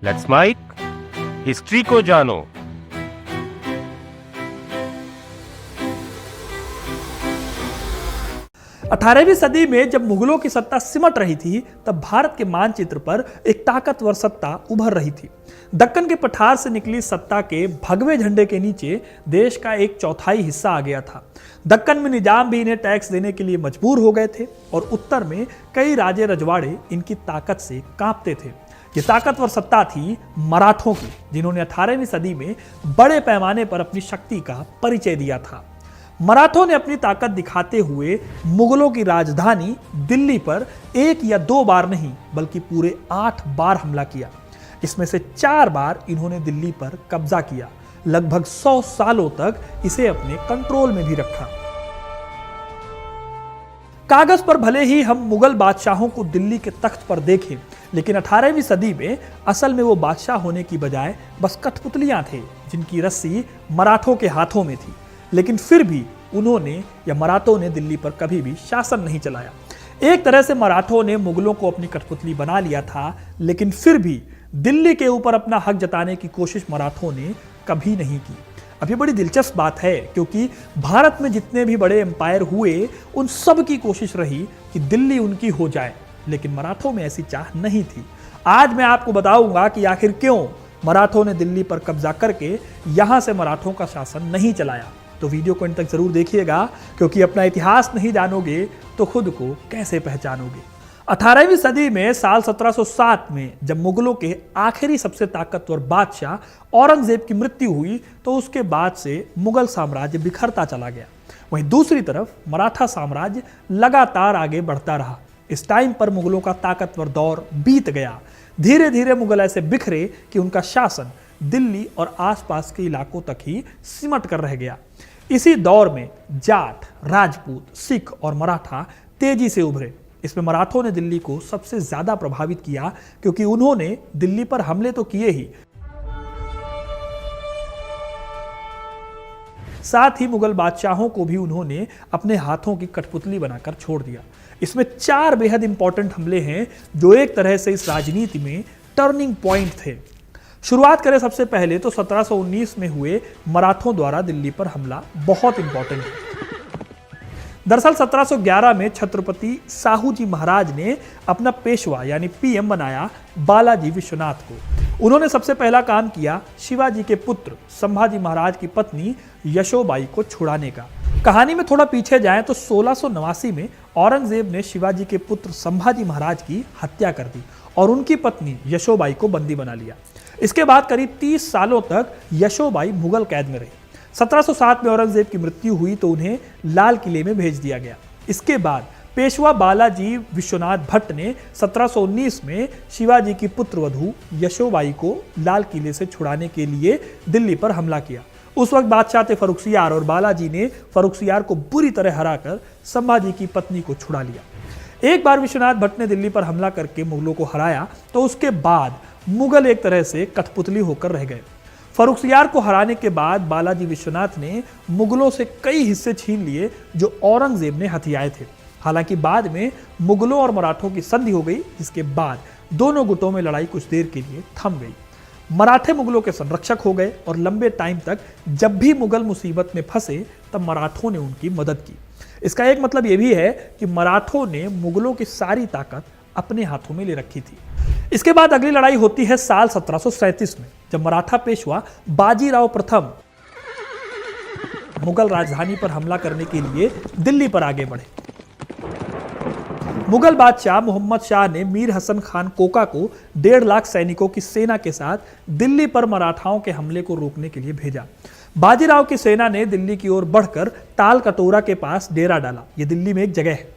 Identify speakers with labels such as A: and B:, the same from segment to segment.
A: Let's mic history को जानो।
B: 18वीं सदी में जब मुगलों की सत्ता सिमट रही थी, तब भारत के मानचित्र पर एक ताकतवर सत्ता उभर रही थी। दक्कन के पठार से निकली सत्ता के भगवे झंडे के नीचे देश का 1/4 हिस्सा आ गया था। दक्कन में निजाम भी इन्हें टैक्स देने के लिए मजबूर हो गए थे और उत्तर में कई राजे रजवाड़े इनकी ताकत से कांपते थे। ये ताकतवर सत्ता थी मराठों की, जिन्होंने 18वीं सदी में बड़े पैमाने पर अपनी शक्ति का परिचय दिया था। मराठों ने अपनी ताकत दिखाते हुए मुगलों की राजधानी दिल्ली पर 1 या 2 बार नहीं बल्कि पूरे 8 बार हमला किया। इसमें से 4 बार इन्होंने दिल्ली पर कब्जा किया। लगभग 100 सालों तक इसे अपने कंट्रोल में भी रखा। कागज पर भले ही हम मुगल बादशाहों को दिल्ली के तख्त पर देखें, लेकिन 18वीं सदी में असल में वो बादशाह होने की बजाय बस कठपुतलियां थे, जिनकी रस्सी मराठों के हाथों में थी। लेकिन फिर भी उन्होंने या मराठों ने दिल्ली पर कभी भी शासन नहीं चलाया। एक तरह से मराठों ने मुगलों को अपनी कठपुतली बना लिया था, लेकिन फिर भी दिल्ली के ऊपर अपना हक जताने की कोशिश मराठों ने कभी नहीं की। अब ये बड़ी दिलचस्प बात है, क्योंकि भारत में जितने भी बड़े एम्पायर हुए, उन सब की कोशिश रही कि दिल्ली उनकी हो जाए, लेकिन मराठों में ऐसी चाह नहीं थी। आज मैं आपको बताऊंगा कि आखिर क्यों मराठों ने दिल्ली पर कब्जा करके यहां से मराठों का शासन नहीं चलाया। तो वीडियो को अंत तक जरूर देखिएगा, क्योंकि अपना इतिहास नहीं जानोगे तो खुद को कैसे पहचानोगे। 18वीं सदी में साल 1707 में जब मुगलों के आखिरी सबसे ताकतवर बादशाह औरंगजेब की मृत्यु हुई, तो उसके बाद से मुगल साम्राज्य बिखरता चला गया। वहीं दूसरी तरफ मराठा साम्राज्य लगातार आगे बढ़ता रहा। इस टाइम पर मुगलों का ताकतवर दौर बीत गया। धीरे धीरे मुगल ऐसे बिखरे कि उनका शासन दिल्ली और आसपास के इलाकों तक ही सिमट कर रह गया। इसी दौर में जाट, राजपूत, सिख और मराठा तेजी से उभरे। इसमें मराठों ने दिल्ली को सबसे ज्यादा प्रभावित किया, क्योंकि उन्होंने दिल्ली पर हमले तो किए ही, साथ ही मुगल बादशाहों को भी उन्होंने अपने हाथों की कठपुतली बनाकर छोड़ दिया। इसमें 4 बेहद इंपॉर्टेंट हमले हैं, जो एक तरह से इस राजनीति में टर्निंग पॉइंट थे। शुरुआत करें सबसे पहले तो 1719 में हुए मराठों द्वारा दिल्ली पर हमला बहुत इंपॉर्टेंट है। दरअसल 1711 में छत्रपति साहू जी महाराज ने अपना पेशवा यानी पीएम बनाया बालाजी विश्वनाथ को। उन्होंने सबसे पहला काम किया शिवाजी के पुत्र संभाजी महाराज की पत्नी यशोबाई को छुड़ाने का। कहानी में थोड़ा पीछे जाएं तो 1689 में औरंगजेब ने शिवाजी के पुत्र संभाजी महाराज की हत्या कर दी और उनकी पत्नी यशोबाई को बंदी बना लिया। इसके बाद करीब 30 सालों तक यशोबाई मुगल कैद में रही। 1707 में औरंगजेब की मृत्यु हुई तो उन्हें लाल किले में भेज दिया गया। इसके बाद पेशवा बालाजी विश्वनाथ भट्ट ने 1719 में शिवाजी की पुत्रवधू यशोबाई को लाल किले से छुड़ाने के लिए दिल्ली पर हमला किया। उस वक्त बादशाह थे फर्रुखसियार और बालाजी ने फर्रुखसियार को बुरी तरह हराकर संभाजी की पत्नी को छुड़ा लिया। एक बार विश्वनाथ भट्ट ने दिल्ली पर हमला करके मुगलों को हराया तो उसके बाद मुगल एक तरह से कठपुतली होकर रह गए। फर्रुखसियार को हराने के बाद बालाजी विश्वनाथ ने मुगलों से कई हिस्से छीन लिए जो औरंगजेब ने हथियाए थे। हालांकि बाद में मुगलों और मराठों की संधि हो गई, जिसके बाद दोनों गुटों में लड़ाई कुछ देर के लिए थम गई। मराठे मुगलों के संरक्षक हो गए और लंबे टाइम तक जब भी मुगल मुसीबत में फंसे तब मराठों ने उनकी मदद की। इसका एक मतलब यह भी है कि मराठों ने मुगलों की सारी ताकत अपने हाथों में ले रखी थी। इसके बाद अगली लड़ाई होती है साल 1737 में, जब मराठा पेशवा बाजीराव प्रथम मुगल राजधानी पर हमला करने के लिए दिल्ली पर आगे बढ़े। मुगल बादशाह मोहम्मद शाह ने मीर हसन खान कोका को 1.5 लाख सैनिकों की सेना के साथ दिल्ली पर मराठाओं के हमले को रोकने के लिए भेजा। बाजीराव की सेना ने दिल्ली की ओर बढ़कर ताल कटोरा के पास डेरा डाला। यह दिल्ली में एक जगह है।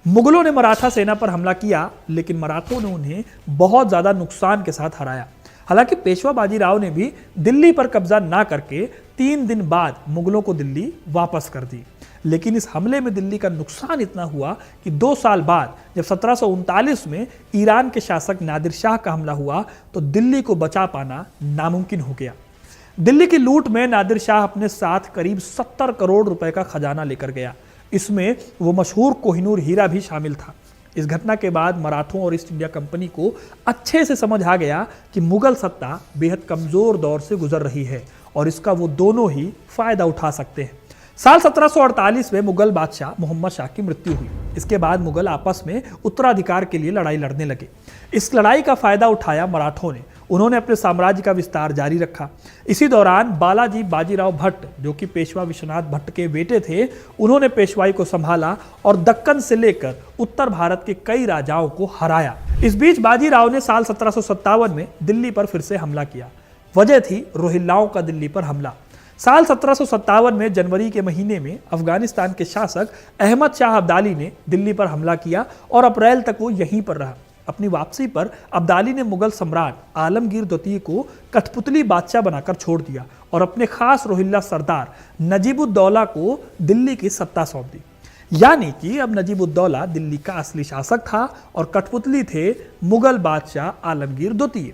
B: मुगलों ने मराठा सेना पर हमला किया, लेकिन मराठों ने उन्हें बहुत ज्यादा नुकसान के साथ हराया। हालांकि पेशवा बाजीराव ने भी दिल्ली पर कब्जा ना करके 3 दिन बाद मुगलों को दिल्ली वापस कर दी। लेकिन इस हमले में दिल्ली का नुकसान इतना हुआ कि 2 साल बाद जब 1739 में ईरान के शासक नादिर शाह का हमला हुआ तो दिल्ली को बचा पाना नामुमकिन हो गया। दिल्ली की लूट में नादिर शाह अपने साथ करीब 70 करोड़ रुपए का खजाना लेकर गया। इसमें वो मशहूर कोहिनूर हीरा भी शामिल था। इस घटना के बाद मराठों और ईस्ट इंडिया कंपनी को अच्छे से समझ आ गया कि मुगल सत्ता बेहद कमजोर दौर से गुजर रही है और इसका वो दोनों ही फायदा उठा सकते हैं। साल 1748 में मुगल बादशाह मोहम्मद शाह की मृत्यु हुई। इसके बाद मुगल आपस में उत्तराधिकार के लिए लड़ाई लड़ने लगे। इस लड़ाई का फायदा उठाया मराठों ने। उन्होंने अपने साम्राज्य का विस्तार जारी रखा। इसी दौरान बालाजी बाजीराव भट्ट, जो कि पेशवा विश्वनाथ भट्ट के बेटे थे, उन्होंने पेशवाई को संभाला और दक्कन से लेकर उत्तर भारत के कई राजाओं को हराया। इस बीच बाजीराव ने साल 1757 में दिल्ली पर फिर से हमला किया। वजह थी रोहिल्लाओं का दिल्ली पर हमला। साल 1757 में जनवरी के महीने में अफगानिस्तान के शासक अहमद शाह अब्दाली ने दिल्ली पर हमला किया और अप्रैल तक वो यहीं पर रहा। अपनी वापसी पर अब्दाली ने मुगल सम्राट आलमगीर द्वितीय को कठपुतली बादशाह बनाकर छोड़ दिया और अपने खास रोहिल्ला सरदार नजीबुद्दौला को दिल्ली की सत्ता सौंप दी। यानी कि अब नजीबुद्दौला दिल्ली का असली शासक था और कठपुतली थे मुगल बादशाह आलमगीर द्वितीय।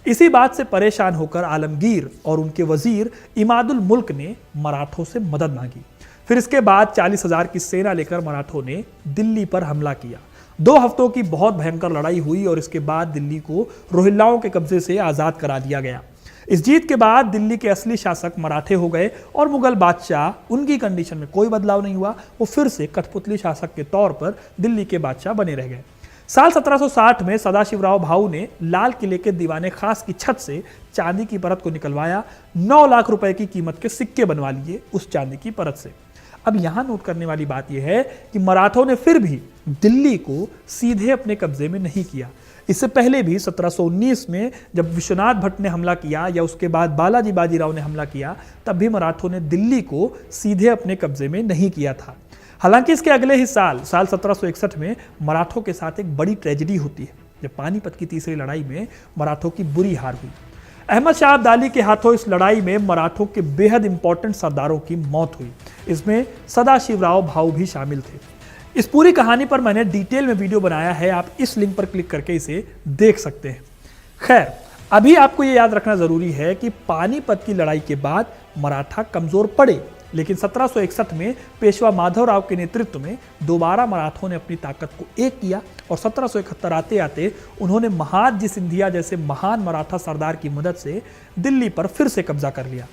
B: इसी बात से परेशान होकर आलमगीर और उनके वजीर इमादुल मुल्क ने मराठों से मदद मांगी। फिर इसके बाद 40,000 की सेना लेकर मराठों ने दिल्ली पर हमला किया। 2 हफ्तों की बहुत भयंकर लड़ाई हुई और इसके बाद दिल्ली को रोहिल्लाओं के कब्जे से आजाद करा दिया गया। इस जीत के बाद दिल्ली के असली शासक मराठे हो गए और मुगल बादशाह, उनकी कंडीशन में कोई बदलाव नहीं हुआ। वो फिर से कठपुतली शासक के तौर पर दिल्ली के बादशाह बने रह गए। साल 1760 में सदाशिवराव भाऊ ने लाल किले के दीवाने खास की छत से चांदी की परत को निकलवाया। 9 लाख रुपए की कीमत के सिक्के बनवा लिए उस चांदी की परत से। अब यहां नोट करने वाली बात यह है कि मराठों ने फिर भी दिल्ली को सीधे अपने कब्जे में नहीं किया। इससे पहले भी 1719 में जब विश्वनाथ भट्ट ने हमला किया या उसके बाद बालाजी बाजीराव ने हमला किया, तब भी मराठों ने दिल्ली को सीधे अपने कब्जे में नहीं किया था। हालांकि इसके अगले ही साल 1761 में मराठों के साथ एक बड़ी ट्रेजेडी होती है, जब पानीपत की तीसरी लड़ाई में मराठों की बुरी हार हुई। अहमद शाह अब्दाली के हाथों इस लड़ाई में मराठों के बेहद इंपॉर्टेंट सरदारों की मौत हुई। इसमें सदाशिवराव भाऊ भी शामिल थे। इस पूरी कहानी पर मैंने डिटेल में वीडियो बनाया है, आप इस लिंक पर क्लिक करके इसे देख सकते हैं। खैर, अभी आपको ये याद रखना जरूरी है कि पानीपत की लड़ाई के बाद मराठा कमजोर पड़े, लेकिन 1761 में पेशवा माधवराव के नेतृत्व में दोबारा मराठों ने अपनी ताकत को एक किया और 1771 आते आते उन्होंने महादजी सिंधिया जैसे महान मराठा सरदार की मदद से दिल्ली पर फिर से कब्जा कर लिया।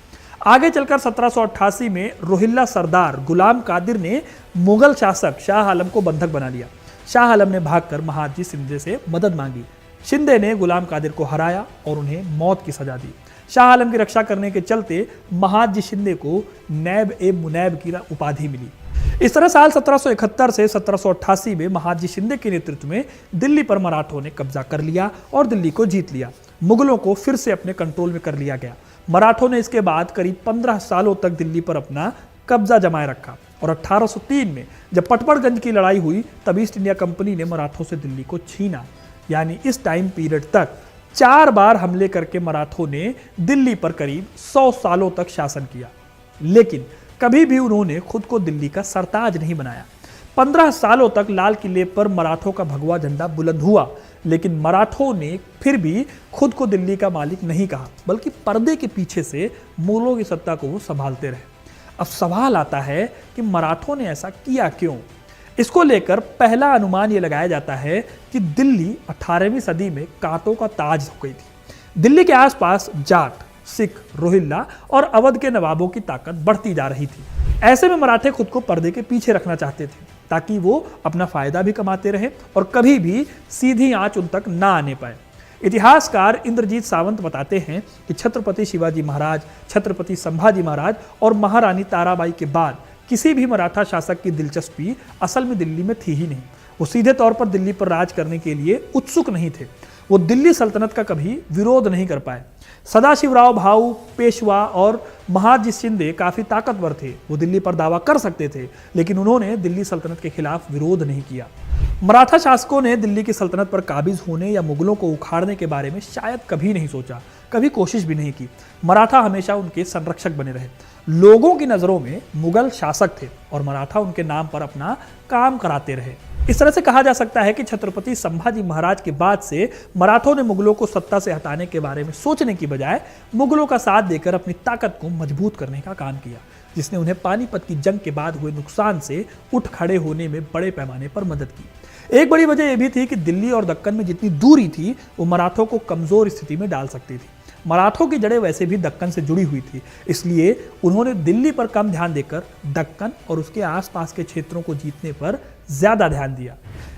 B: आगे चलकर 1788 में रोहिल्ला सरदार गुलाम कादिर ने मुगल शासक शाह आलम को बंधक बना लिया। शाह आलम ने भागकर महादजी शिंदे से मदद मांगी। शिंदे ने गुलाम कादिर को हराया और उन्हें मौत की सजा दी। शाह आलम की रक्षा करने के चलते महादजी शिंदे को नैब ए मुनैब की उपाधि मिली। इस तरह साल 1771 से 1788 में महादजी शिंदे के नेतृत्व में दिल्ली पर मराठों ने कब्जा कर लिया और दिल्ली को जीत लिया। मुगलों को फिर से अपने कंट्रोल में कर लिया गया। मराठों ने इसके बाद करीब 15 सालों तक दिल्ली पर अपना कब्जा जमाए रखा और 1803 में जब पटपड़गंज की लड़ाई हुई, तब ईस्ट इंडिया कंपनी ने मराठों से दिल्ली को छीना। यानी इस टाइम पीरियड तक 4 बार हमले करके मराठों ने दिल्ली पर करीब 100 सालों तक शासन किया, लेकिन कभी भी उन्होंने खुद को दिल्ली का सरताज नहीं बनाया। 15 सालों तक लाल किले पर मराठों का भगवा झंडा बुलंद हुआ, लेकिन मराठों ने फिर भी खुद को दिल्ली का मालिक नहीं कहा, बल्कि पर्दे के पीछे से मुगलों की सत्ता को वो संभालते रहे। अब सवाल आता है कि मराठों ने ऐसा किया क्यों? इसको लेकर पहला अनुमान ये लगाया जाता है कि दिल्ली 18वीं सदी में कांटों का ताज हो गई थी। दिल्ली के आसपास जाट, सिख, रोहिल्ला और अवध के नवाबों की ताकत बढ़ती जा रही थी। ऐसे में मराठे खुद को पर्दे के पीछे रखना चाहते थे, ताकि वो अपना फायदा भी कमाते रहे और कभी भी सीधी आंच उन तक ना आने पाए। इतिहासकार इंद्रजीत सावंत बताते हैं कि छत्रपति शिवाजी महाराज, छत्रपति संभाजी महाराज और महारानी ताराबाई के बाद किसी भी मराठा शासक की दिलचस्पी असल में दिल्ली में थी ही नहीं। वो सीधे तौर पर दिल्ली पर राज करने के लिए उत्सुक नहीं थे। वो दिल्ली सल्तनत का कभी विरोध नहीं कर पाए। सदाशिवराव भाऊ, पेशवा और महादजी शिंदे काफी ताकतवर थे। वो दिल्ली पर दावा कर सकते थे, लेकिन उन्होंने दिल्ली सल्तनत के खिलाफ विरोध नहीं किया। मराठा शासकों ने दिल्ली की सल्तनत पर काबिज होने या मुगलों को उखाड़ने के बारे में शायद कभी नहीं सोचा, कभी कोशिश भी नहीं की। मराठा हमेशा उनके संरक्षक बने रहे। लोगों की नजरों में मुगल शासक थे और मराठा उनके नाम पर अपना काम कराते रहे। इस तरह से कहा जा सकता है कि छत्रपति संभाजी महाराज के बाद से मराठों ने मुगलों को सत्ता से हटाने के बारे में सोचने की बजाय मुगलों का साथ देकर अपनी ताकत को मजबूत करने का काम किया। जिसने उन्हें पानीपत की जंग के बाद हुए नुकसान से उठ खड़े होने में बड़े पैमाने पर मदद की। एक बड़ी वजह यह भी थी कि दिल्ली और दक्कन में जितनी दूरी थी वो मराठों को कमजोर स्थिति में डाल सकती थी। मराठों की जड़ें वैसे भी दक्कन से जुड़ी हुई थी, इसलिए उन्होंने दिल्ली पर कम ध्यान देकर दक्कन और उसके आसपास के क्षेत्रों को जीतने पर ज्यादा ध्यान दिया।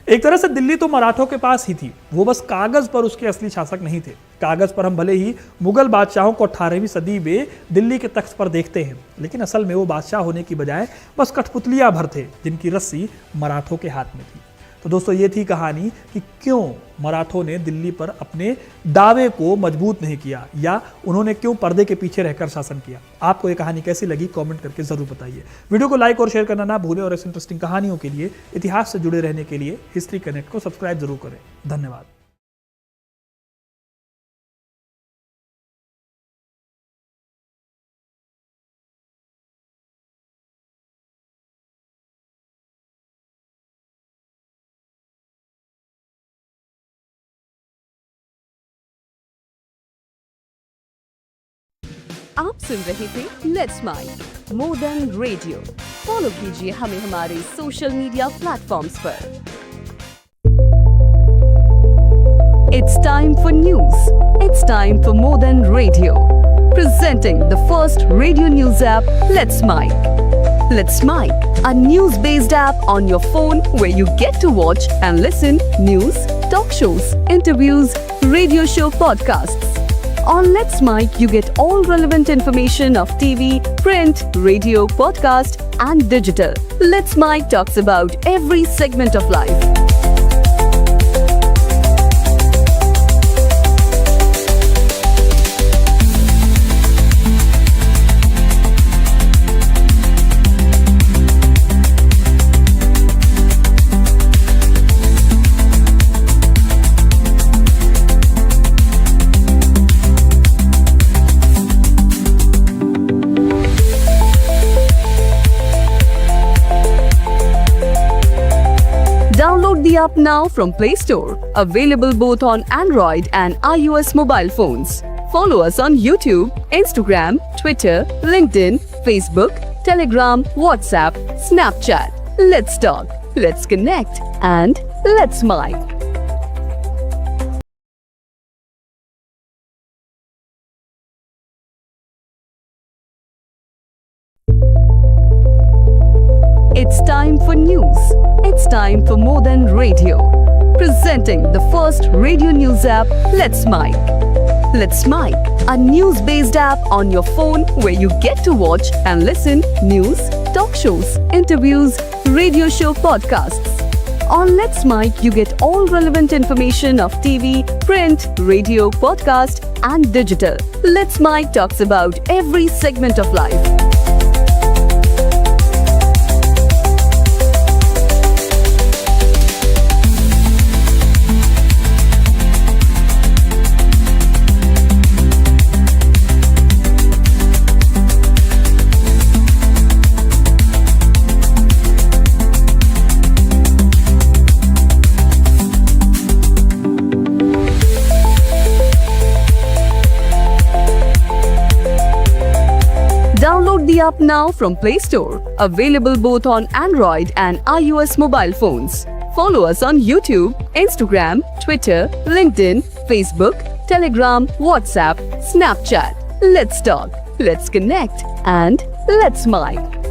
B: एक तरह से दिल्ली तो मराठों के पास ही थी, वो बस कागज पर उसके असली शासक नहीं थे। कागज पर हम भले ही मुगल बादशाहों को 18वीं सदी में दिल्ली के तख्त पर देखते हैं, लेकिन असल में वो बादशाह होने की बजाय बस कठपुतलियां भर थे जिनकी रस्सी मराठों के हाथ में थी। तो दोस्तों ये थी कहानी कि क्यों मराठों ने दिल्ली पर अपने दावे को मजबूत नहीं किया, या उन्होंने क्यों पर्दे के पीछे रहकर शासन किया। आपको ये कहानी कैसी लगी कमेंट करके जरूर बताइए। वीडियो को लाइक और शेयर करना ना भूलें और ऐसी इंटरेस्टिंग कहानियों के लिए, इतिहास से जुड़े रहने के लिए हिस्ट्री कनेक्ट को सब्सक्राइब जरूर करें। धन्यवाद।
C: आप सुन रहे थे let's mike more than radio. Follow कीजिए हमें हमारे सोशल मीडिया प्लेटफॉर्म्स पर। It's time for news. It's time for more than radio. Presenting the first radio news app, Let's Mic. Let's Mic, a news-based app on your phone where you get to watch and listen news, talk shows, interviews, radio show podcasts. On Let's Mic, you get all relevant information of TV, print, radio, podcast, and digital. Let's Mic talks about every segment of life. Download the app now from Play Store. Available both on Android and iOS mobile phones. Follow us on YouTube, Instagram, Twitter, LinkedIn, Facebook, Telegram, WhatsApp, Snapchat. Let's talk, let's connect, and let's mic. It's time for news. It's time for more than radio. Presenting the first radio news app, Let's Mic. Let's Mic, a news-based app on your phone where you get to watch and listen news, talk shows, interviews, radio show podcasts. On Let's Mic, you get all relevant information of TV, print, radio, podcast, and digital. Let's Mic talks about every segment of life. Download the app now from Play Store. Available both on Android and iOS mobile phones. Follow us on YouTube, Instagram, Twitter, LinkedIn, Facebook, Telegram, WhatsApp, Snapchat. Let's talk, let's connect, and let's mic.